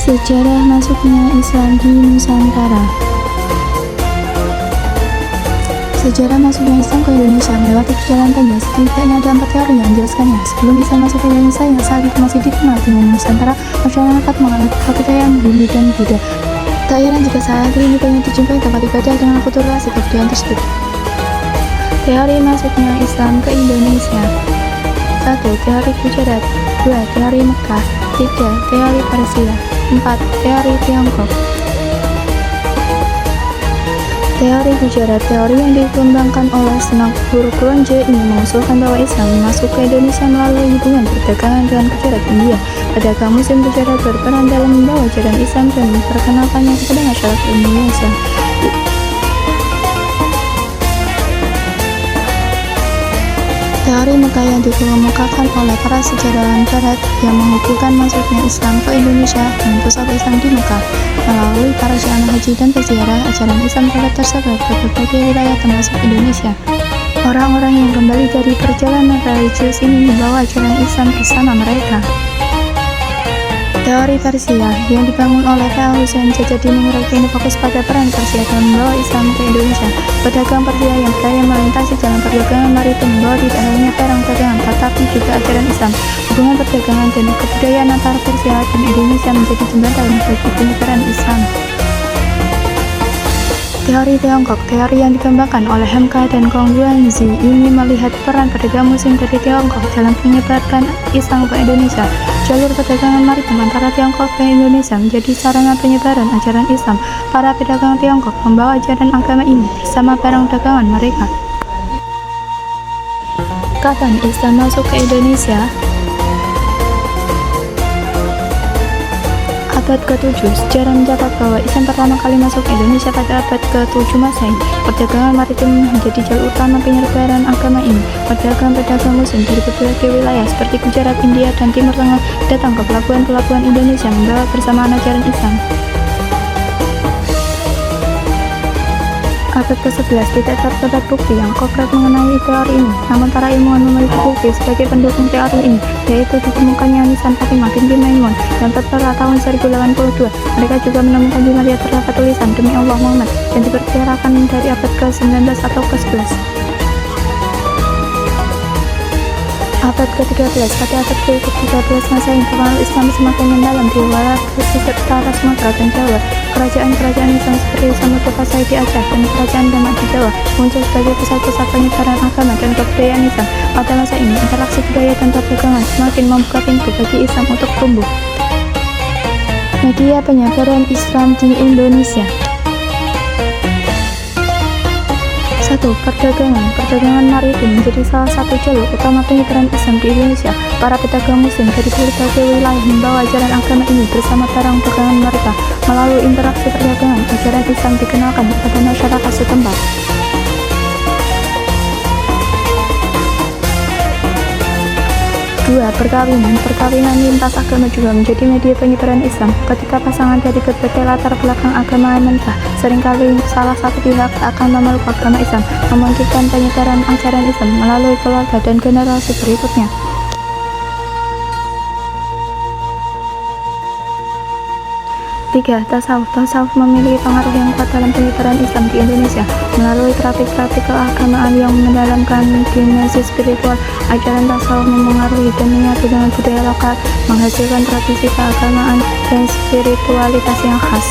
Sejarah masuknya Islam di Nusantara. Sejarah masuknya Islam ke Indonesia melewati perjalanan panjang. Setidaknya ada 4 teori yang menjelaskannya. Sebelum Islam masuk ke Indonesia yang saat itu masih dikenal dengan Nusantara, masyarakat menganut kepercayaan Hindu dan Buddha. Tak heran jika saat ini banyak dijumpai tempat ibadah dengan akulturasi kebudayaan tersebut. Teori masuknya Islam ke Indonesia. 1. Teori Gujarat. 2. Teori Mekah. 3. Teori Persia. 4. Teori Tiongkok. Teori Gujarat. Teori yang dikembangkan oleh Sunan Guru-Kronje ini mengusulkan bahwa Islam masuk ke Indonesia melalui hubungan perdagangan dengan Gujarat, India. Pedagang Muslim Gujarat berperan dalam membawa ajaran Islam dan memperkenalkannya kepada masyarakat Indonesia. Teori Mekah yang dikemukakan oleh para sejarawan Barat yang menghubungkan masuknya Islam ke Indonesia dan pusat Islam di Mekah. Melalui para jamaah haji dan peziarah, ajaran Islam dapat tersebar ke berbagai wilayah termasuk Indonesia. Orang-orang yang kembali dari perjalanan religius ini membawa ajaran Islam bersama mereka. Teori Persia yang dibangun oleh K. Hussein Jajadiningrat ini fokus pada peran Persia dalam membawa Islam ke Indonesia. Pedagang Persia yang berdaya melintasi jalan perdagangan maritim membawa tidak hanya barang dagangan, tetapi juga ajaran Islam. Hubungan perdagangan dan kebudayaan antara Persia dan Indonesia menjadi jembatan bagi penyebaran Islam. Teori Tiongkok. Teori yang dikembangkan oleh Hemka dan Kong Yuanzi ini melihat peran pedagang Muslim dari Tiongkok dalam menyebarkan Islam ke Indonesia. Jalur perdagangan maritim antara Tiongkok dan Indonesia menjadi sarana penyebaran ajaran Islam. Para pedagang Tiongkok membawa ajaran agama ini bersama barang dagangan mereka. Kapan Islam masuk ke Indonesia? Abad ke-7, sejarah mencatat bahwa Islam pertama kali masuk ke Indonesia pada abad ke-7 Masehi. Perdagangan maritim menjadi jalur utama penyebaran agama ini. Pedagang-pedagang Muslim dari berbagai wilayah seperti Gujarat, India, dan Timur Tengah datang ke pelabuhan-pelabuhan Indonesia membawa bersamaan ajaran Islam. Abad ke-11 tidak terdapat bukti yang konkret mengenai teori ini, namun para ilmuwan memiliki bukti sebagai pendukung teori ini, yaitu ditemukannya nisan Fatimah binti Maimun dan pada tahun 1082. Mereka juga menemukan di Maria terdapat tulisan "Demi Allah Muhammad" yang diperkirakan dari abad ke-19 atau ke-11. Abad ke-13, pada abad ke-13 Masehi, pengaruh Islam semakin mendalam di wilayah pesisir utara Sumatera dan Jawa. Kerajaan-kerajaan Islam seperti Samudra di Aceh dan Kerajaan Demak di Jawa muncul sebagai pusat-pusat penyebaran agama dan kebudayaan Islam. Pada masa ini, interaksi budaya dan perdagangan semakin membuka pintu bagi Islam untuk tumbuh. Media penyebaran Islam di Indonesia. 1. Perdagangan maritim menjadi salah satu jalur utama penyebaran Islam di Indonesia. Para pedagang Muslim dari berbagai wilayah membawa ajaran agama ini bersama barang dagangan mereka. Melalui interaksi perdagangan, ajaran Islam dikenalkan kepada masyarakat setempat. 2. Perkawinan lintas agama juga menjadi media penyebaran Islam. Ketika pasangan dari berbagai latar belakang agama menikah, seringkali salah satu pihak akan memeluk agama Islam, memungkinkan penyebaran ajaran Islam melalui keluarga dan generasi berikutnya. 3. Tasawuf memiliki pengaruh yang kuat dalam penyebaran Islam di Indonesia. Melalui praktik-praktik keagamaan yang mendalamkan dimensi spiritual, ajaran tasawuf memengaruhi dan menyatu dengan budaya lokal, menghasilkan tradisi keagamaan dan spiritualitas yang khas.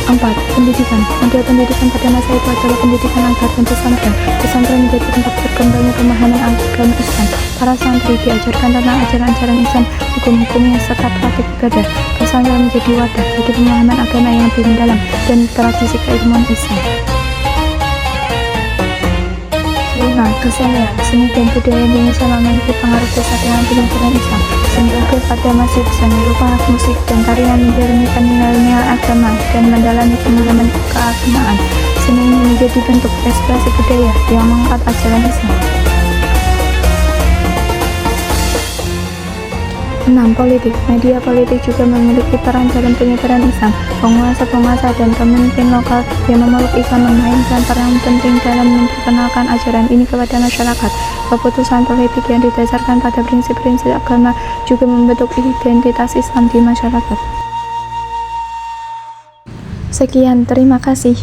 4. Pendidikan. Model pendidikan pada masa itu adalah pendidikan agar dan pesantren. Pesantren menjadi tempat berkembangnya pemahaman agama Islam. Para santri diajarkan tentang ajaran-ajaran Islam, hukum-hukumnya serta praktik ibadah. Pesantren menjadi wadah bagi pemahaman agama yang lebih mendalam dan tradisi keilmuan Islam. 5. Kesenian. Seni dan budaya Indonesia memiliki pengaruh besar dalam penyebaran Islam. Seni ukir pada masih seni rupa, musik, dan tarian mencerminkan nilai-nilai agama dan mendalami pemahaman keagamaan. Seni ini menjadi bentuk ekspresi budaya yang mengangkat ajaran Islam. 6. Politik. Media politik juga memiliki peran dalam penyebaran Islam. Penguasa-penguasa dan pemimpin lokal yang memeluk Islam memainkan peran penting dalam memperkenalkan ajaran ini kepada masyarakat. Keputusan politik yang didasarkan pada prinsip-prinsip agama juga membentuk identitas Islam di masyarakat. Sekian, terima kasih.